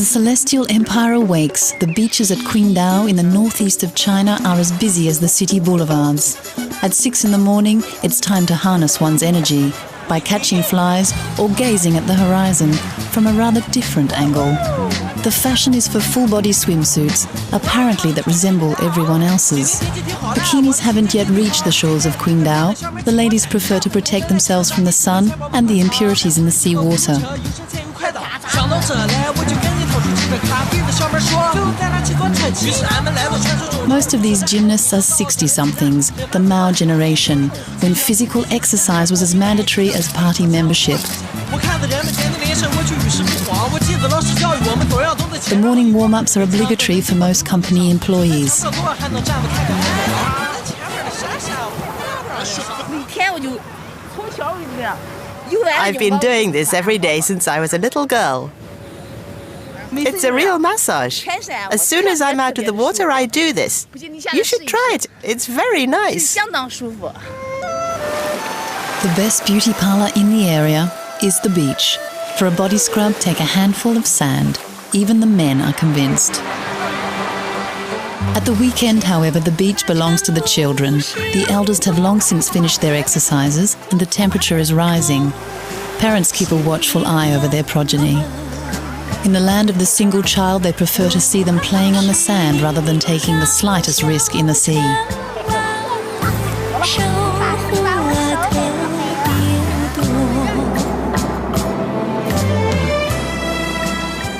the celestial empire awakes, the beaches at Qingdao in the northeast of China are as busy as the city boulevards. At 6 in the morning, it's time to harness one's energy by catching flies or gazing at the horizon from a rather different angle. The fashion is for full-body swimsuits, apparently that resemble everyone else's. Bikinis haven't yet reached the shores of Qingdao. The ladies prefer to protect themselves from the sun and the impurities in the seawater. Most of these gymnasts are 60-somethings, the Mao generation, when physical exercise was as mandatory as party membership. The morning warm-ups are obligatory for most company employees. I've been doing this every day since I was a little girl. It's a real massage. As soon as I'm out of the water, I do this. You should try it. It's very nice. The best beauty parlour in the area is the beach. For a body scrub, take a handful of sand. Even the men are convinced. At the weekend, however, the beach belongs to the children. The eldest have long since finished their exercises and the temperature is rising. Parents keep a watchful eye over their progeny. In the land of the single child, they prefer to see them playing on the sand rather than taking the slightest risk in the sea.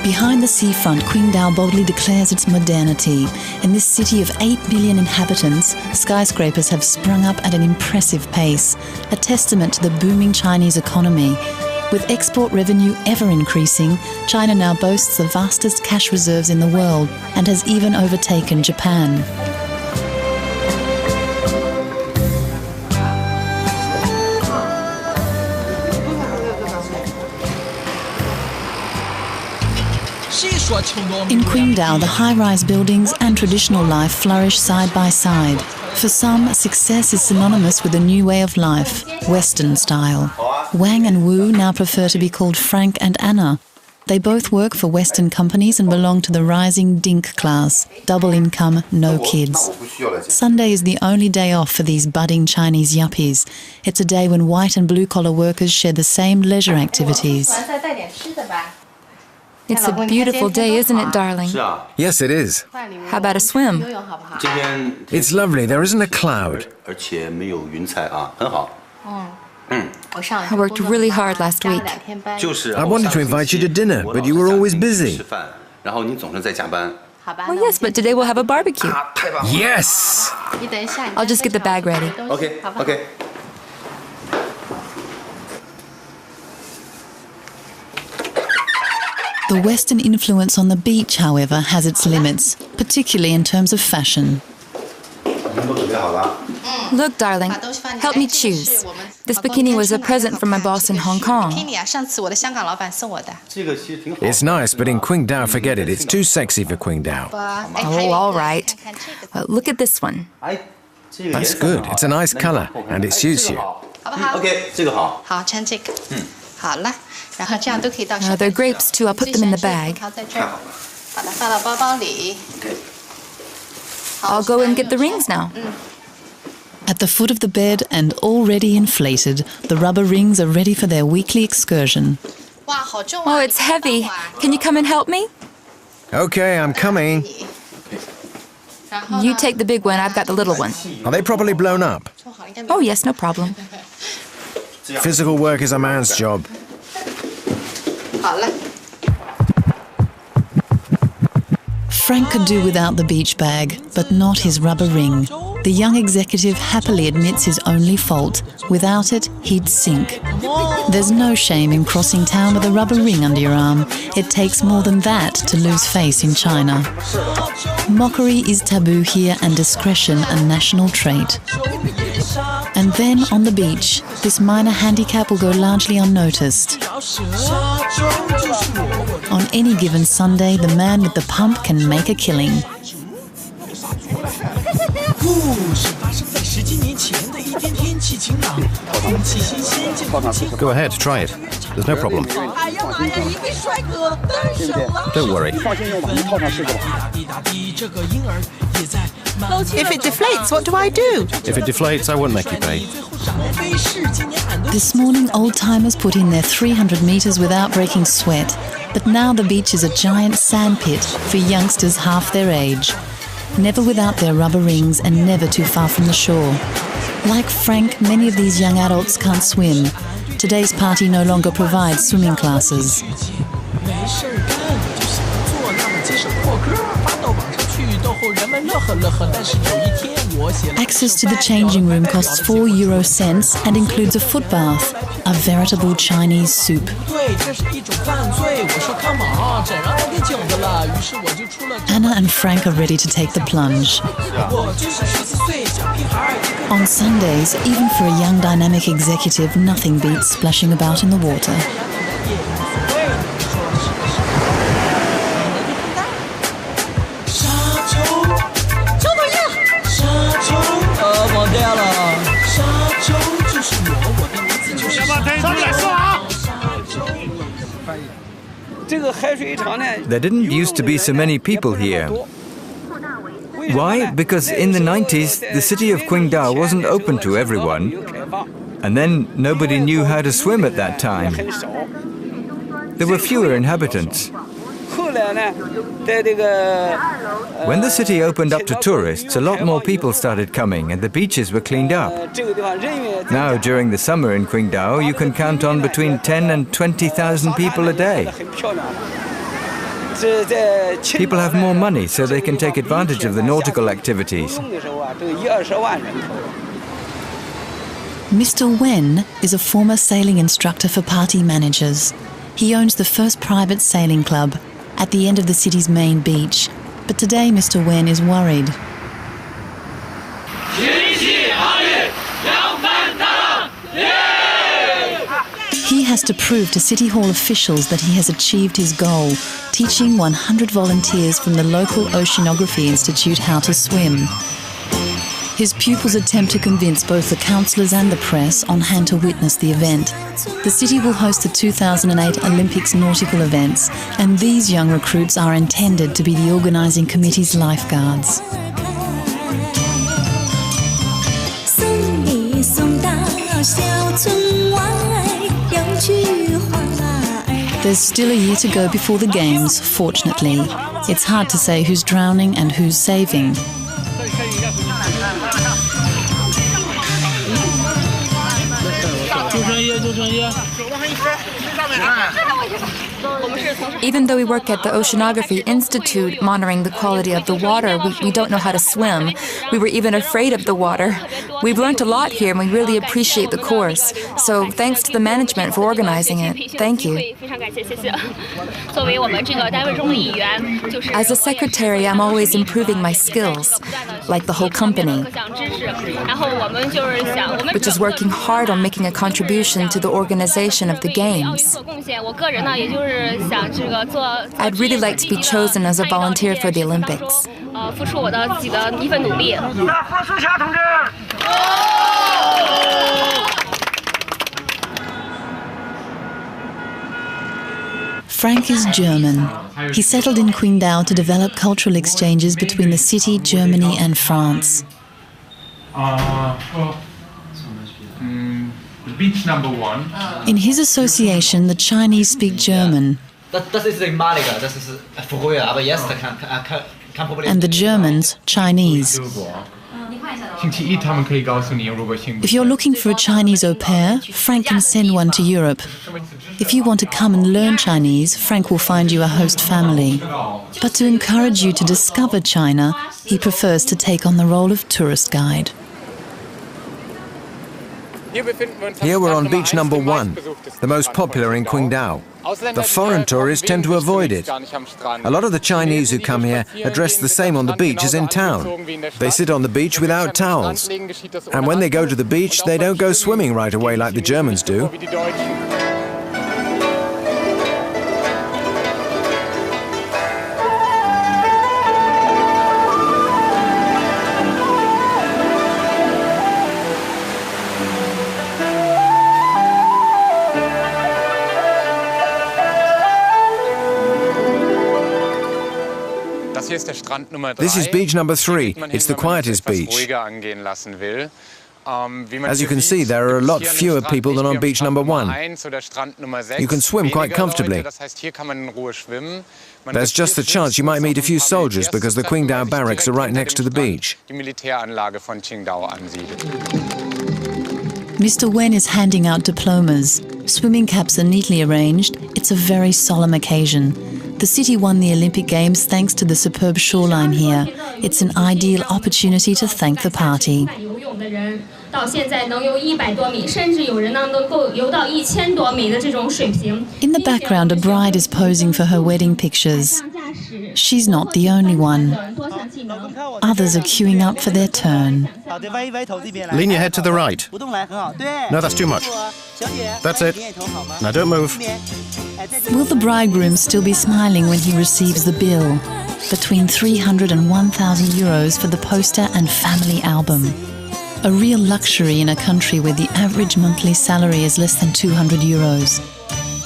Behind the seafront, Qingdao boldly declares its modernity. In this city of 8 million inhabitants, skyscrapers have sprung up at an impressive pace, a testament to the booming Chinese economy. With export revenue ever increasing, China now boasts the vastest cash reserves in the world and has even overtaken Japan. In Qingdao, the high-rise buildings and traditional life flourish side by side. For some, success is synonymous with a new way of life, Western style. Wang and Wu now prefer to be called Frank and Anna. They both work for Western companies and belong to the rising Dink class, double income, no kids. Sunday is the only day off for these budding Chinese yuppies. It's a day when white and blue-collar workers share the same leisure activities. It's a beautiful day, isn't it, darling? Yes, it is. How about a swim? It's lovely. There isn't a cloud. I worked really hard last week. I wanted to invite you to dinner, but you were always busy. Well, yes, but today we'll have a barbecue. Yes! I'll just get the bag ready. Okay. The Western influence on the beach, however, has its limits, particularly in terms of fashion. Look, darling, help me choose. This bikini was a present from my boss in Hong Kong. It's nice, but in Qingdao, forget it. It's too sexy for Qingdao. Oh, all right. Well, look at this one. That's good. It's a nice color, and it suits you. They're grapes, too. I'll put them in the bag. I'll go and get the rings now. At the foot of the bed and already inflated, the rubber rings are ready for their weekly excursion. Oh, it's heavy. Can you come and help me? Okay, I'm coming. You take the big one, I've got the little one. Are they properly blown up? Oh, yes, no problem. Physical work is a man's job. Frank could do without the beach bag, but not his rubber ring. The young executive happily admits his only fault. Without it, he'd sink. There's no shame in crossing town with a rubber ring under your arm. It takes more than that to lose face in China. Mockery is taboo here and discretion a national trait. And then on the beach, this minor handicap will go largely unnoticed. On any given Sunday, the man with the pump can make a killing. Go ahead, try it. There's no problem. Don't worry. If it deflates, what do I do? If it deflates, I won't make you pay. This morning, old-timers put in their 300 metres without breaking sweat. But now the beach is a giant sandpit for youngsters half their age. Never without their rubber rings and never too far from the shore. Like Frank, many of these young adults can't swim. Today's party no longer provides swimming classes. Access to the changing room costs 4 euro cents and includes a foot bath, a veritable Chinese soup. Anna and Frank are ready to take the plunge. On Sundays, even for a young dynamic executive, nothing beats splashing about in the water. There didn't used to be so many people here. Why? Because in the 90s, the city of Qingdao wasn't open to everyone. And then nobody knew how to swim at that time. There were fewer inhabitants. When the city opened up to tourists, a lot more people started coming and the beaches were cleaned up. Now, during the summer in Qingdao, you can count on between 10 and 20,000 people a day. People have more money, so they can take advantage of the nautical activities. Mr. Wen is a former sailing instructor for party managers. He owns the first private sailing club at the end of the city's main beach. But today Mr. Wen is worried. He has to prove to City Hall officials that he has achieved his goal, teaching 100 volunteers from the local Oceanography Institute how to swim. His pupils attempt to convince both the councillors and the press on hand to witness the event. The city will host the 2008 Olympics nautical events, and these young recruits are intended to be the organising committee's lifeguards. There's still a year to go before the Games, fortunately. It's hard to say who's drowning and who's saving. Even though we work at the Oceanography Institute monitoring the quality of the water, we don't know how to swim. We were even afraid of the water. We've learned a lot here and we really appreciate the course. So thanks to the management for organizing it. Thank you. As a secretary, I'm always improving my skills, like the whole company, which is working hard on making a contribution to the organization of the Games. I'd really like to be chosen as a volunteer for the Olympics. Frank is German. He settled in Qingdao to develop cultural exchanges between the city, Germany and France. Beach number 1. In his association, the Chinese speak German. And the Germans, Chinese. If you're looking for a Chinese au pair, Frank can send one to Europe. If you want to come and learn Chinese, Frank will find you a host family. But to encourage you to discover China, he prefers to take on the role of tourist guide. Here we're on beach number 1, the most popular in Qingdao. The foreign tourists tend to avoid it. A lot of the Chinese who come here are dressed the same on the beach as in town. They sit on the beach without towels. And when they go to the beach, they don't go swimming right away like the Germans do. This is beach number 3. It's the quietest beach. As you can see, there are a lot fewer people than on beach number 1. You can swim quite comfortably. There's just the chance you might meet a few soldiers because the Qingdao barracks are right next to the beach. Mr. Wen is handing out diplomas. Swimming caps are neatly arranged. It's a very solemn occasion. The city won the Olympic Games thanks to the superb shoreline here. It's an ideal opportunity to thank the party. In the background, a bride is posing for her wedding pictures. She's not the only one. Others are queuing up for their turn. Lean your head to the right. No, that's too much. That's it. Now don't move. Will the bridegroom still be smiling when he receives the bill? Between 300 and 1,000 euros for the poster and family album. A real luxury in a country where the average monthly salary is less than 200 euros.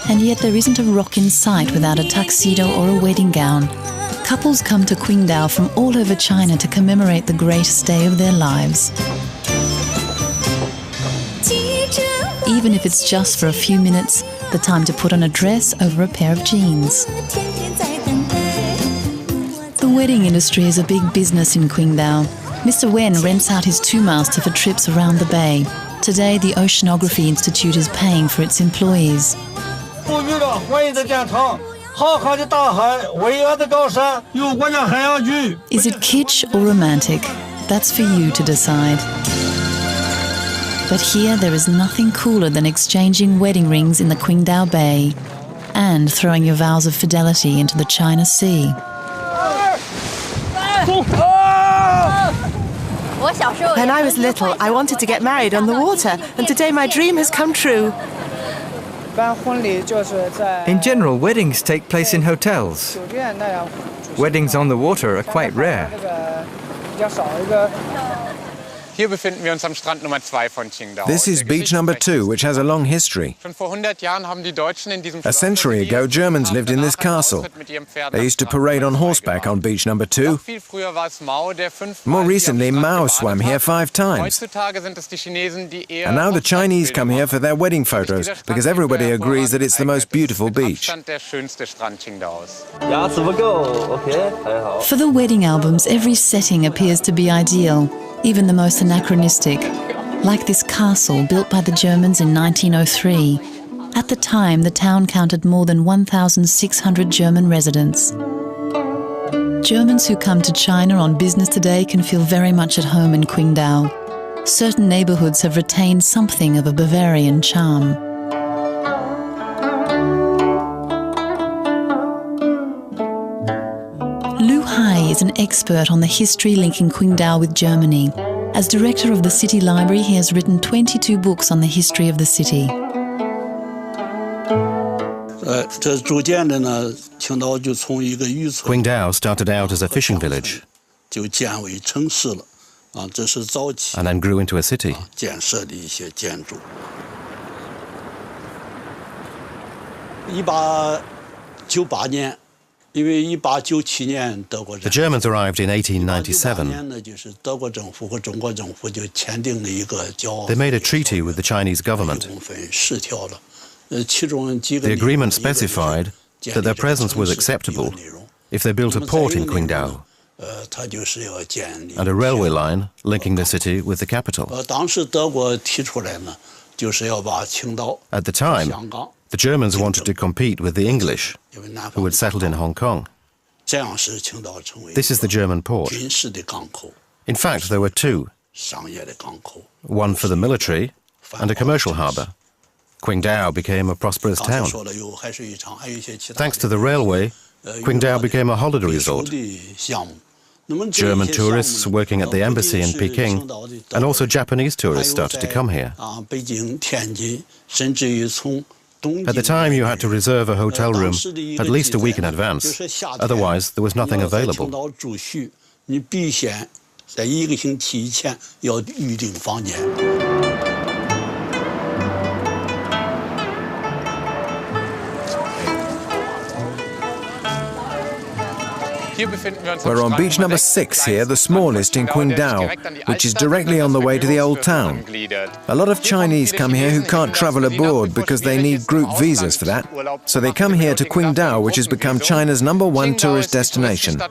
And yet there isn't a rock in sight without a tuxedo or a wedding gown. Couples come to Qingdao from all over China to commemorate the greatest day of their lives. Even if it's just for a few minutes, the time to put on a dress over a pair of jeans. The wedding industry is a big business in Qingdao. Mr. Wen rents out his 2-master for trips around the bay. Today, the Oceanography Institute is paying for its employees. Is it kitsch or romantic? That's for you to decide. But here there is nothing cooler than exchanging wedding rings in the Qingdao Bay and throwing your vows of fidelity into the China Sea. When I was little, I wanted to get married on the water, and today my dream has come true. In general, weddings take place in hotels. Weddings on the water are quite rare. This is beach number 2, which has a long history. A century ago, Germans lived in this castle. They used to parade on horseback on beach number 2. More recently, Mao swam here 5 times. And now the Chinese come here for their wedding photos, because everybody agrees that it's the most beautiful beach. For the wedding albums, every setting appears to be ideal. Even the most anachronistic, like this castle built by the Germans in 1903. At the time, the town counted more than 1,600 German residents. Germans who come to China on business today can feel very much at home in Qingdao. Certain neighborhoods have retained something of a Bavarian charm. Is an expert on the history linking Qingdao with Germany. As director of the city library, he has written 22 books on the history of the city. Qingdao started out as a fishing village and then grew into a city. The Germans arrived in 1897. They made a treaty with the Chinese government. The agreement specified that their presence was acceptable if they built a port in Qingdao and a railway line linking the city with the capital. At the time, the Germans wanted to compete with the English, who had settled in Hong Kong. This is the German port. In fact, there were 2. One for the military and a commercial harbour. Qingdao became a prosperous town. Thanks to the railway, Qingdao became a holiday resort. German tourists working at the embassy in Peking and also Japanese tourists started to come here. At the time, you had to reserve a hotel room at least a week in advance. Otherwise, there was nothing available. We're on beach number 6 here, the smallest in Qingdao, which is directly on the way to the old town. A lot of Chinese come here who can't travel abroad because they need group visas for that. So they come here to Qingdao, which has become China's #1 tourist destination.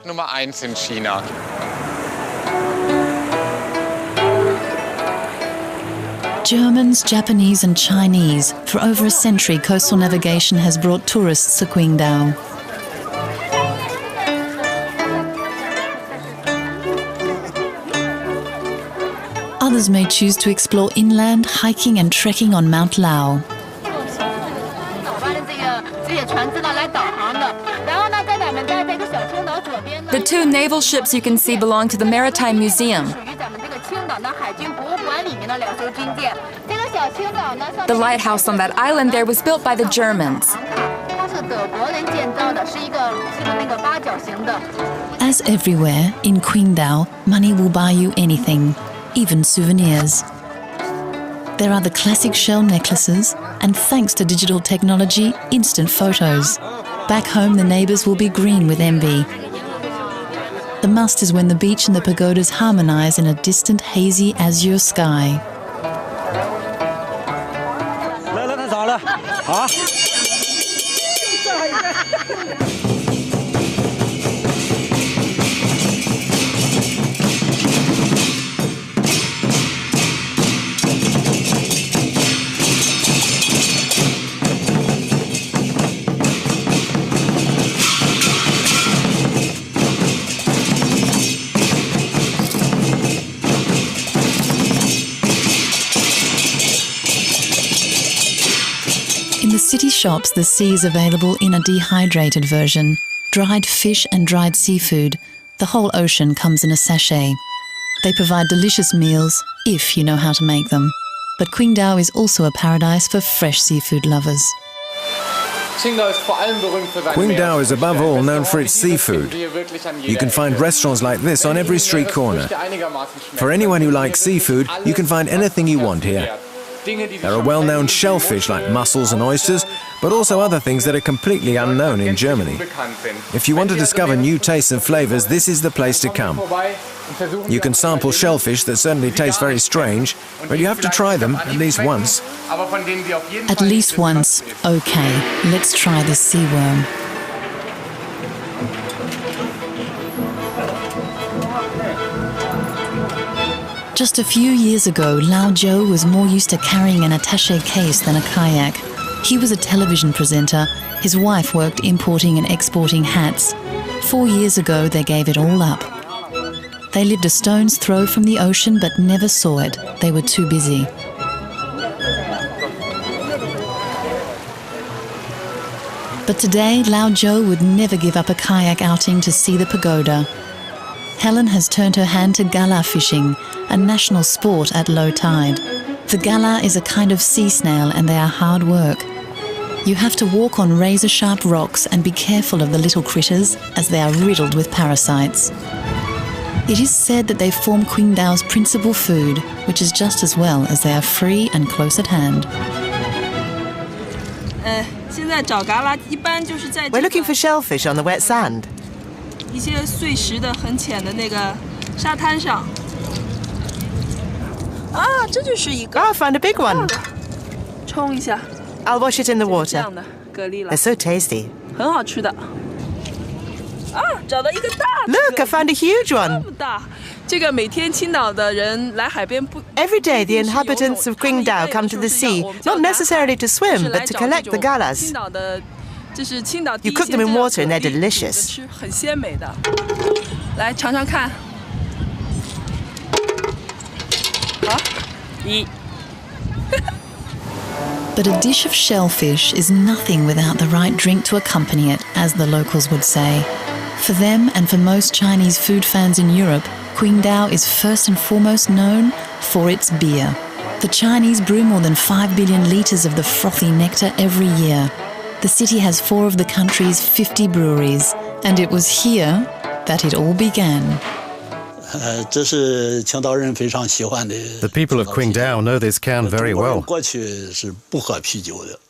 Germans, Japanese and Chinese. For over a century, coastal navigation has brought tourists to Qingdao. Others may choose to explore inland, hiking and trekking on Mount Lao. The 2 naval ships you can see belong to the Maritime Museum. The lighthouse on that island there was built by the Germans. As everywhere, in Qingdao, money will buy you anything, even souvenirs. There are the classic shell necklaces, and thanks to digital technology, instant photos. Back home, the neighbours will be green with envy. The must is when the beach and the pagodas harmonise in a distant, hazy azure sky. In the city shops, the sea is available in a dehydrated version. Dried fish and dried seafood. The whole ocean comes in a sachet. They provide delicious meals, if you know how to make them. But Qingdao is also a paradise for fresh seafood lovers. Qingdao is above all known for its seafood. You can find restaurants like this on every street corner. For anyone who likes seafood, you can find anything you want here. There are well-known shellfish like mussels and oysters, but also other things that are completely unknown in Germany. If you want to discover new tastes and flavours, this is the place to come. You can sample shellfish that certainly taste very strange, but you have to try them at least once. At least once. Okay, let's try this sea worm. Just a few years ago, Lao Zhou was more used to carrying an attaché case than a kayak. He was a television presenter. His wife worked importing and exporting hats. 4 years ago, they gave it all up. They lived a stone's throw from the ocean but never saw it. They were too busy. But today, Lao Zhou would never give up a kayak outing to see the pagoda. Helen has turned her hand to gala fishing, a national sport at low tide. The gala is a kind of sea snail and they are hard work. You have to walk on razor-sharp rocks and be careful of the little critters as they are riddled with parasites. It is said that they form Qingdao's principal food, which is just as well as they are free and close at hand. We're looking for shellfish on the wet sand. Oh, I found a big one. I'll wash it in the water. They're so tasty. Look, I found a huge one. Every day the inhabitants of Qingdao come to the sea, not necessarily to swim, but to collect the galas. You cook them in water and they're delicious. But a dish of shellfish is nothing without the right drink to accompany it, as the locals would say. For them and for most Chinese food fans in Europe, Qingdao is first and foremost known for its beer. The Chinese brew more than 5 billion litres of the frothy nectar every year. The city has 4 of the country's 50 breweries, and it was here that it all began. The people of Qingdao know this can very well.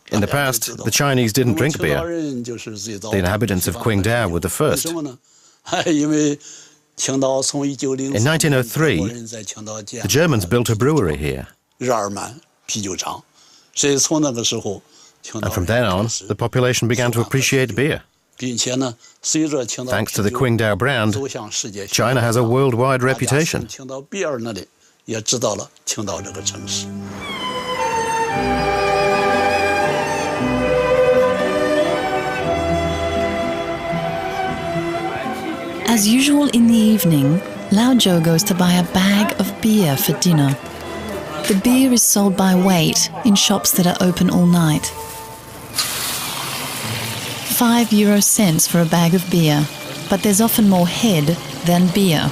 In the past, the Chinese didn't drink beer. The inhabitants of Qingdao were the first. In 1903, the Germans built a brewery here. And from then on, the population began to appreciate beer. Thanks to the Qingdao brand, China has a worldwide reputation. As usual in the evening, Lao Zhou goes to buy a bag of beer for dinner. The beer is sold by weight in shops that are open all night. 5 euro cents for a bag of beer, but there's often more head than beer.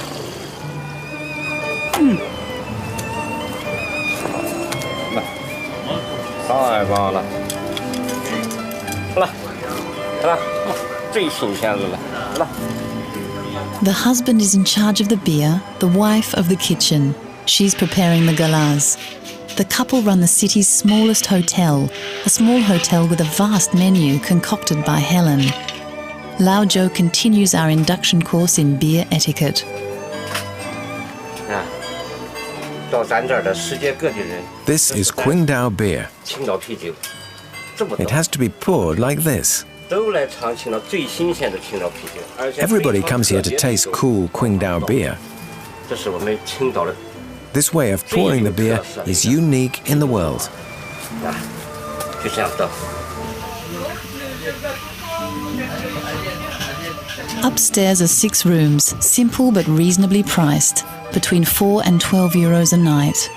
The husband is in charge of the beer, the wife of the kitchen. She's preparing the galas. The couple run the city's smallest hotel, a small hotel with a vast menu concocted by Helen. Lao Zhou continues our induction course in beer etiquette. This is Qingdao beer. It has to be poured like this. Everybody comes here to taste cool Qingdao beer. This way of pouring the beer is unique in the world. Upstairs are 6 rooms, simple but reasonably priced, between 4 and 12 euros a night.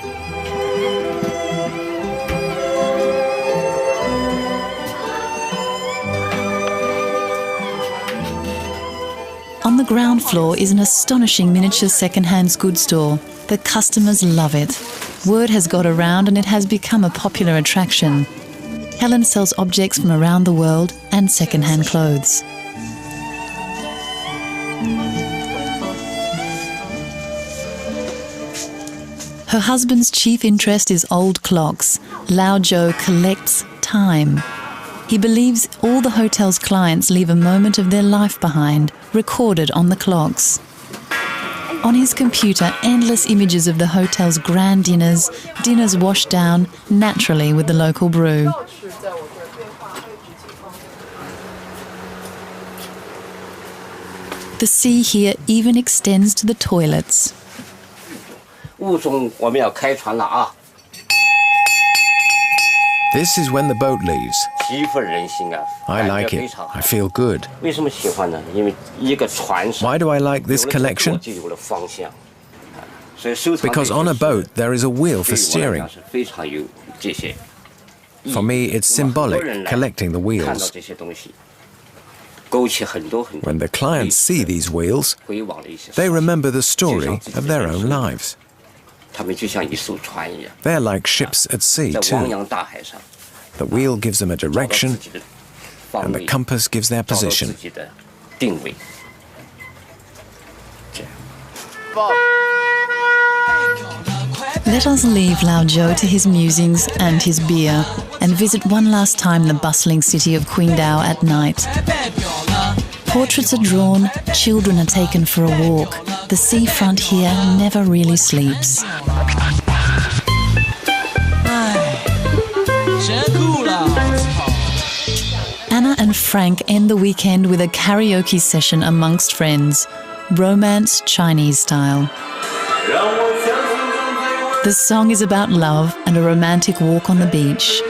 On the ground floor is an astonishing miniature second-hand goods store. The customers love it. Word has got around and it has become a popular attraction. Helen sells objects from around the world and second-hand clothes. Her husband's chief interest is old clocks. Lao Zhou collects time. He believes all the hotel's clients leave a moment of their life behind, recorded on the clocks. On his computer, endless images of the hotel's grand dinners, dinners washed down naturally with the local brew. The sea here even extends to the toilets. This is when the boat leaves. I like it. I feel good. Why do I like this collection? Because on a boat there is a wheel for steering. For me, it's symbolic, collecting the wheels. When the clients see these wheels, they remember the story of their own lives. They're like ships at sea too. The wheel gives them a direction, and the compass gives their position. Let us leave Lao Zhou to his musings and his beer, and visit one last time the bustling city of Qingdao at night. Portraits are drawn, children are taken for a walk. The seafront here never really sleeps. Anna and Frank end the weekend with a karaoke session amongst friends, romance Chinese style. The song is about love and a romantic walk on the beach.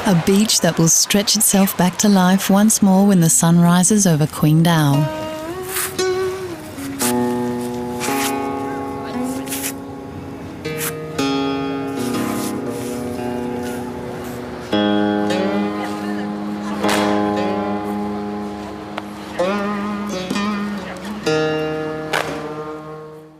A beach that will stretch itself back to life once more when the sun rises over Qingdao.